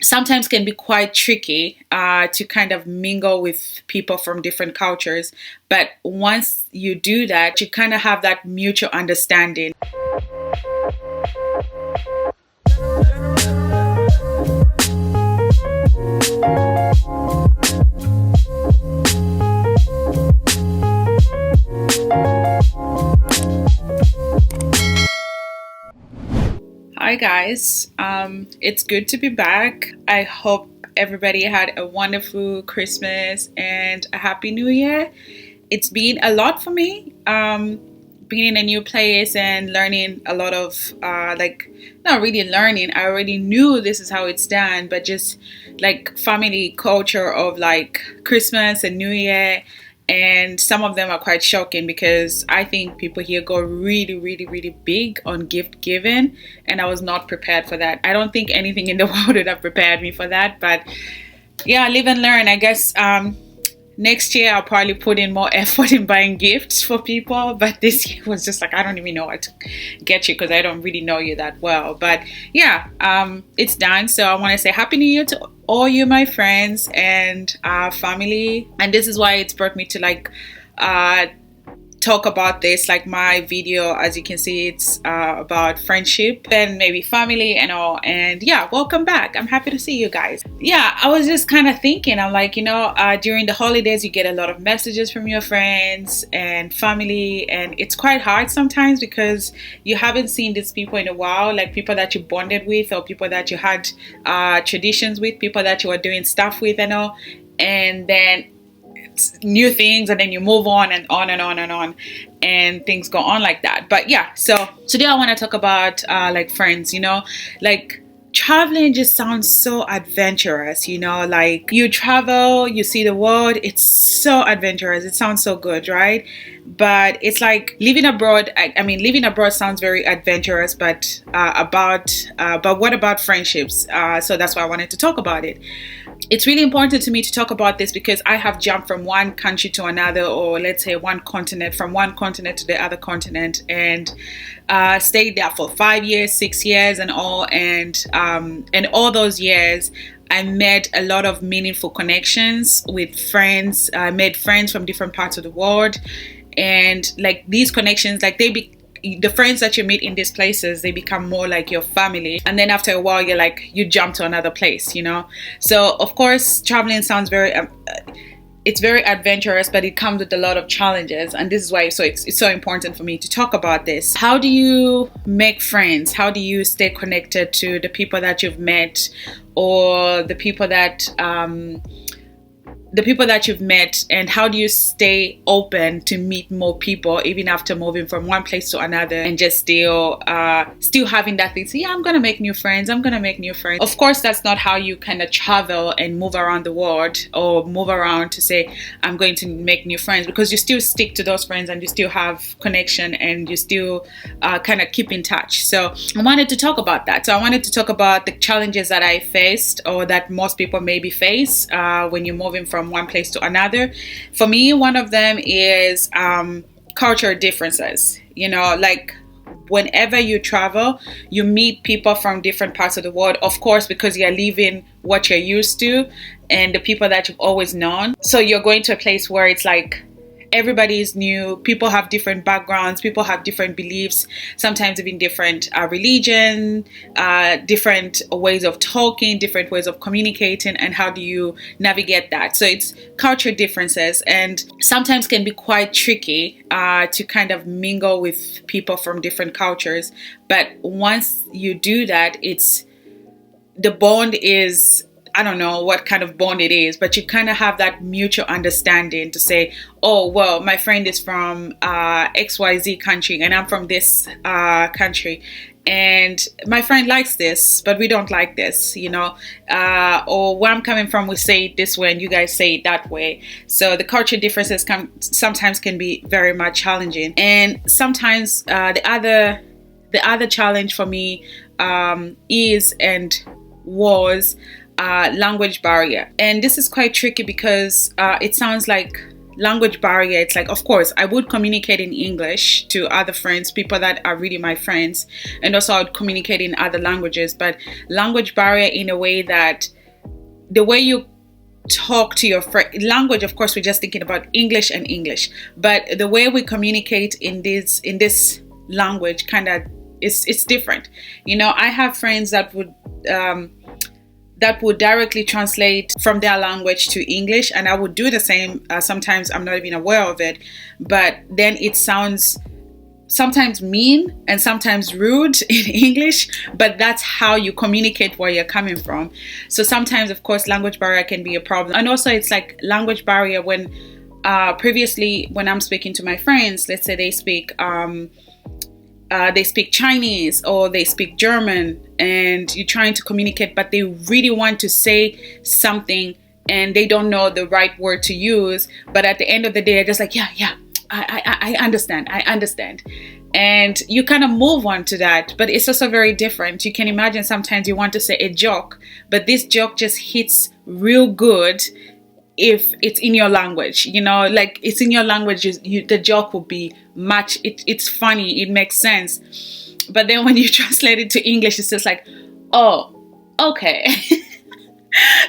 sometimes can be quite tricky to kind of mingle with people from different cultures. But once you do that, you kind of have that mutual understanding. Hi guys, it's good to be back. I hope everybody had a wonderful Christmas and a happy New Year. It's been a lot for me, being in a new place and learning a lot of, not really learning. I already knew this is how it's done, but just like family culture of like Christmas and New Year. And some of them are quite shocking because I think people here go really, really, really big on gift giving, and I was not prepared for that. I don't think anything in the world would have prepared me for that, but yeah, live and learn. I guess next year I'll probably put in more effort in buying gifts for people, but this year was just like I don't even know what to get you because I don't really know you that well. But yeah, it's done. So I want to say Happy New Year to all you, my friends and family. And this is why it's brought me to talk about this. Like my video, as you can see, it's about friendship and maybe family and all. And yeah, welcome back. I'm happy to see you guys. Yeah, I was just kind of thinking, I'm like, during the holidays you get a lot of messages from your friends and family, and it's quite hard sometimes because you haven't seen these people in a while, like people that you bonded with or people that you had traditions with, people that you were doing stuff with and all. And then new things, and then you move on and on and on and on, and things go on like that. But yeah, so today I want to talk about like friends. Like traveling just sounds so adventurous. Like you travel, you see the world, it's so adventurous, it sounds so good, right? But it's like living abroad. I mean, living abroad sounds very adventurous, but what about friendships? So that's why I wanted to talk about it. It's really important to me to talk about this because I have jumped from one country to another, or let's say one continent, from one continent to the other continent, and stayed there for 5 years, 6 years, and all. And all those years, I made a lot of meaningful connections with friends. I made friends from different parts of the world, and like these connections, like the friends that you meet in these places, they become more like your family. And then after a while, you jump to another place, So of course, traveling sounds it's very adventurous, but it comes with a lot of challenges. And this is why it's so important for me to talk about this. How do you make friends? How do you stay connected to the people that you've met, or the people that you've met, and how do you stay open to meet more people even after moving from one place to another, and just still having that thing, yeah, I'm gonna make new friends. Of course, that's not how you kind of travel and move around the world, or move around to say I'm going to make new friends, because you still stick to those friends and you still have connection and you still kind of keep in touch. So I wanted to talk about that. So I wanted to talk about the challenges that I faced, or that most people maybe face when you're moving from one place to another. For me, one of them is cultural differences. Like whenever you travel, you meet people from different parts of the world, of course, because you're leaving what you're used to and the people that you've always known. So you're going to a place where it's like everybody is new, people have different backgrounds, people have different beliefs, sometimes even different religion, different ways of talking, different ways of communicating, and how do you navigate that? So it's cultural differences, and sometimes can be quite tricky to kind of mingle with people from different cultures. But once you do that, the bond is, I don't know what kind of bond it is, but you kind of have that mutual understanding to say, oh, well, my friend is from XYZ country and I'm from this country. And my friend likes this, but we don't like this, or where I'm coming from, we say it this way and you guys say it that way. So the culture differences sometimes can be very much challenging. And sometimes the other challenge for me is and was language barrier. And this is quite tricky because it sounds like language barrier, it's like, of course, I would communicate in English to other friends, people that are really my friends, and also I would communicate in other languages. But language barrier in a way that the way you talk to your friend, language, of course, we're just thinking about English and English, but the way we communicate in this language kind of it's different. You know, I have friends that would directly translate from their language to English, and I would do the same. Sometimes I'm not even aware of it, but then it sounds sometimes mean and sometimes rude in English, but that's how you communicate where you're coming from. So sometimes, of course, language barrier can be a problem. And also it's like language barrier when previously when I'm speaking to my friends, let's say they speak Chinese or they speak German, and you're trying to communicate, but they really want to say something and they don't know the right word to use. But at the end of the day, they're just like, yeah, I understand. And you kind of move on to that. But it's also very different. You can imagine sometimes you want to say a joke, but this joke just hits real good if it's in your language, you know, like it's in your language, the joke will be much, it's funny, it makes sense. But then when you translate it to English, it's just like, oh, okay.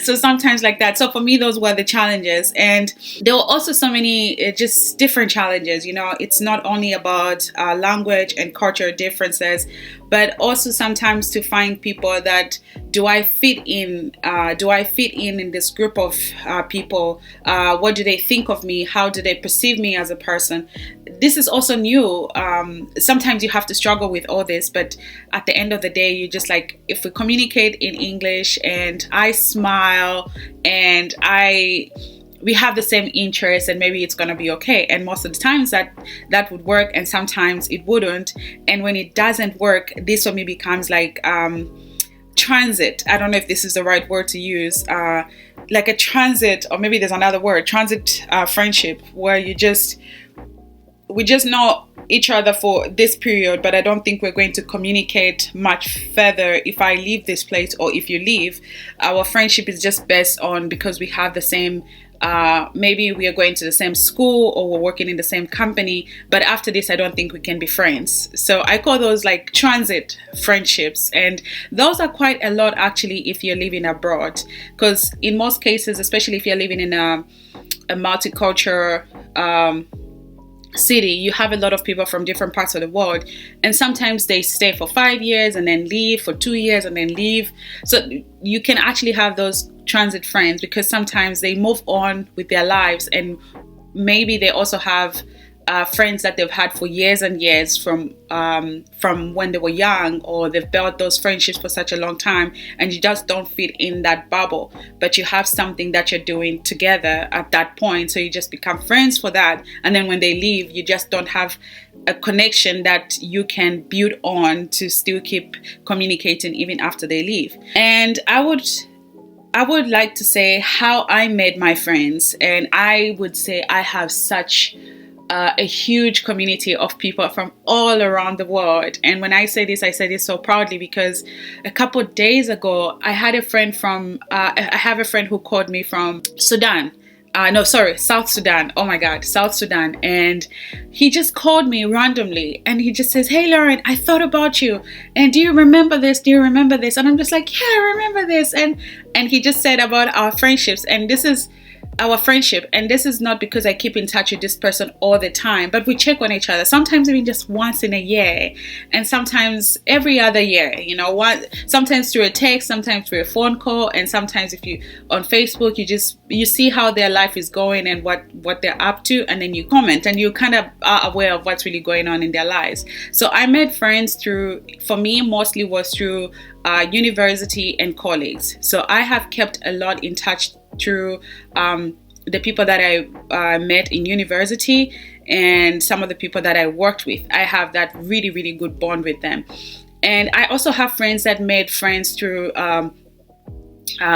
So sometimes like that. So for me, those were the challenges. And there were also so many just different challenges. You know, it's not only about language and culture differences, but also sometimes to find people that do I fit in this group of people? What do they think of me? How do they perceive me as a person? This is also new. Sometimes you have to struggle with all this, but at the end of the day, you just like, if we communicate in English and I smile and we have the same interests, and maybe it's gonna be okay. And most of the times that would work, and sometimes it wouldn't. And when it doesn't work, this for me becomes like transit. I don't know if this is the right word to use. Like a transit, or maybe there's another word, transit friendship, where we just know each other for this period, but I don't think we're going to communicate much further if I leave this place or if you leave. Our friendship is just based on because we have the same, maybe we are going to the same school or we're working in the same company, but after this I don't think we can be friends. So I call those like transit friendships, and those are quite a lot actually if you're living abroad, because in most cases, especially if you're living in a multicultural city, you have a lot of people from different parts of the world, and sometimes they stay for 5 years and then leave for 2 years and then leave. So you can actually have those transit friends because sometimes they move on with their lives, and maybe they also have friends that they've had for years and years from when they were young, or they've built those friendships for such a long time, and you just don't fit in that bubble, but you have something that you're doing together at that point, so you just become friends for that. And then when they leave, you just don't have a connection that you can build on to still keep communicating even after they leave. And I would like to say how I made my friends, and I would say I have such a huge community of people from all around the world. And when I say this so proudly because a couple of days ago, I have a friend who called me from Sudan. South Sudan. Oh my God, South Sudan. And he just called me randomly and he just says, "Hey Lauren, I thought about you. And do you remember this? Do you remember this?" And I'm just like, "Yeah, I remember this." And he just said about our friendships. And this is our friendship, and this is not because I keep in touch with this person all the time, but we check on each other sometimes even just once in a year, and sometimes every other year, you know, sometimes through a text, sometimes through a phone call, and sometimes if you on Facebook, you see how their life is going and what they're up to, and then you comment and you kind of are aware of what's really going on in their lives. So I made friends for me mostly was through university and colleagues. So I have kept a lot in touch through the people that I met in university and some of the people that I worked with. I have that really, really good bond with them. And I also have friends that made friends through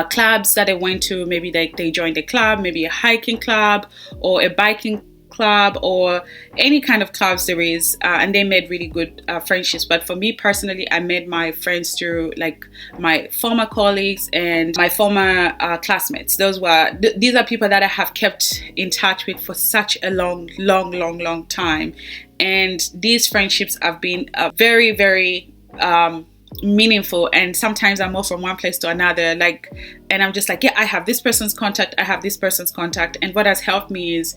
clubs that I went to. Maybe they joined a club, maybe a hiking club or a biking club or any kind of clubs there is, and they made really good friendships. But for me personally, I made my friends through like my former colleagues and my former classmates. These are people that I have kept in touch with for such a long time, and these friendships have been very, very meaningful. And sometimes I move from one place to another, and I'm just like, yeah, I have this person's contact, and what has helped me is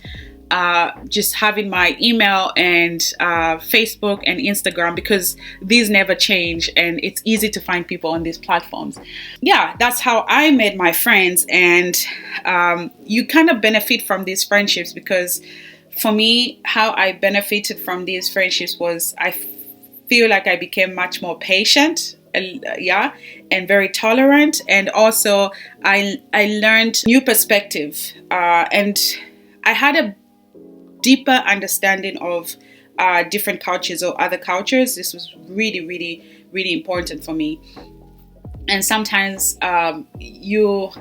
just having my email and Facebook and Instagram, because these never change and it's easy to find people on these platforms. Yeah, that's how I made my friends, and you kind of benefit from these friendships, because for me, how I benefited from these friendships was I feel like I became much more patient, and very tolerant, and also I learned new perspective, and I had a deeper understanding of different cultures or other cultures. This was really important for me. And sometimes you're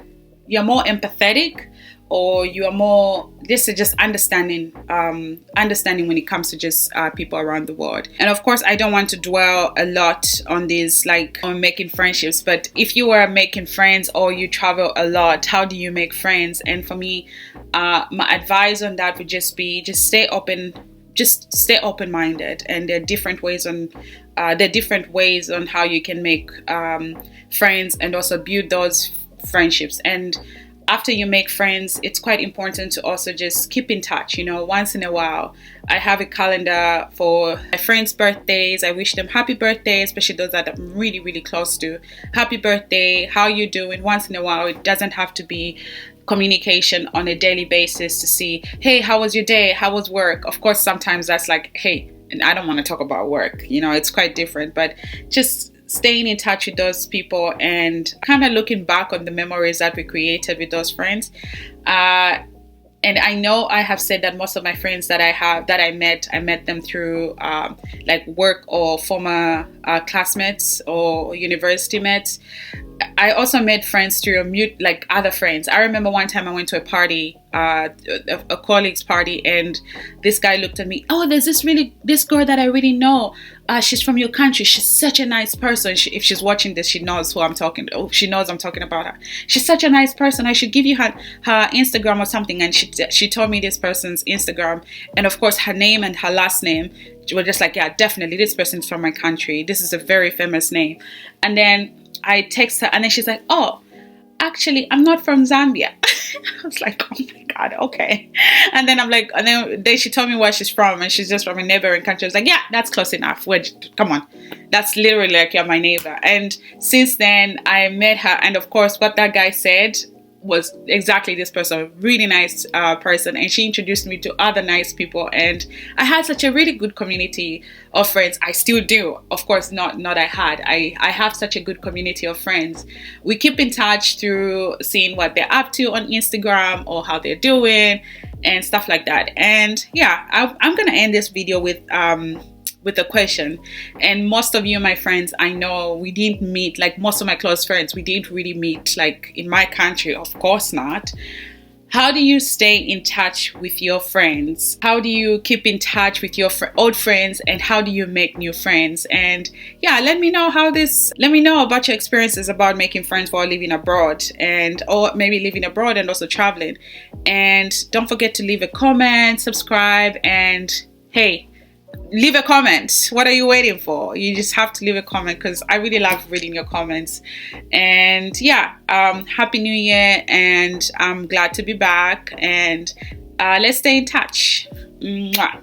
more empathetic, or you are more, this is just understanding when it comes to just people around the world. And of course, I don't want to dwell a lot on this, like on making friendships, but if you are making friends or you travel a lot, how do you make friends? And for me, my advice on that would just be, stay open-minded, and there are different ways on how you can make friends and also build those friendships. And after you make friends, it's quite important to also just keep in touch, once in a while. I have a calendar for my friends' birthdays. I wish them happy birthday, especially those that I'm really close to. Happy birthday, how you doing? Once in a while. It doesn't have to be communication on a daily basis to see, hey, how was your day? How was work? Of course, sometimes that's like, hey, and I don't want to talk about work. It's quite different, but just staying in touch with those people and kind of looking back on the memories that we created with those friends. And I know I have said that most of my friends that I met them through like work or former classmates or university mates. I also made friends through other friends. I remember one time I went to a party, a colleague's party, and this guy looked at me. Oh, there's this girl that I really know. She's from your country. She's such a nice person. If she's watching this, she knows who I'm talking. Oh, she knows I'm talking about her. She's such a nice person. I should give you her Instagram or something. And she told me this person's Instagram, and of course her name and her last name were just like, yeah, definitely this person's from my country. This is a very famous name. And then I text her, and then she's like, oh, actually, I'm not from Zambia. I was like, oh my God, okay. And then then she told me where she's from, and she's just from a neighboring country. I was like, yeah, that's close enough. Come on. That's literally like, you're my neighbor. And since then, I met her. And of course, what that guy said was exactly this person, a really nice person, and she introduced me to other nice people, and I had such a really good community of friends. I still do, of course. I have such a good community of friends. We keep in touch through seeing what they're up to on Instagram or how they're doing and stuff like that. And yeah, I'm gonna end this video with a question. And most of you, my friends, I know we didn't meet, like most of my close friends, we didn't really meet like in my country, of course not. How do you stay in touch with your friends? How do you keep in touch with your old friends, and how do you make new friends? And yeah, let me know about your experiences about making friends while living abroad, or maybe living abroad and also traveling. And don't forget to leave a comment, subscribe, and hey, leave a comment. What are you waiting for? You just have to leave a comment, because I really love reading your comments. And yeah, happy new year, and I'm glad to be back, and let's stay in touch. Mwah.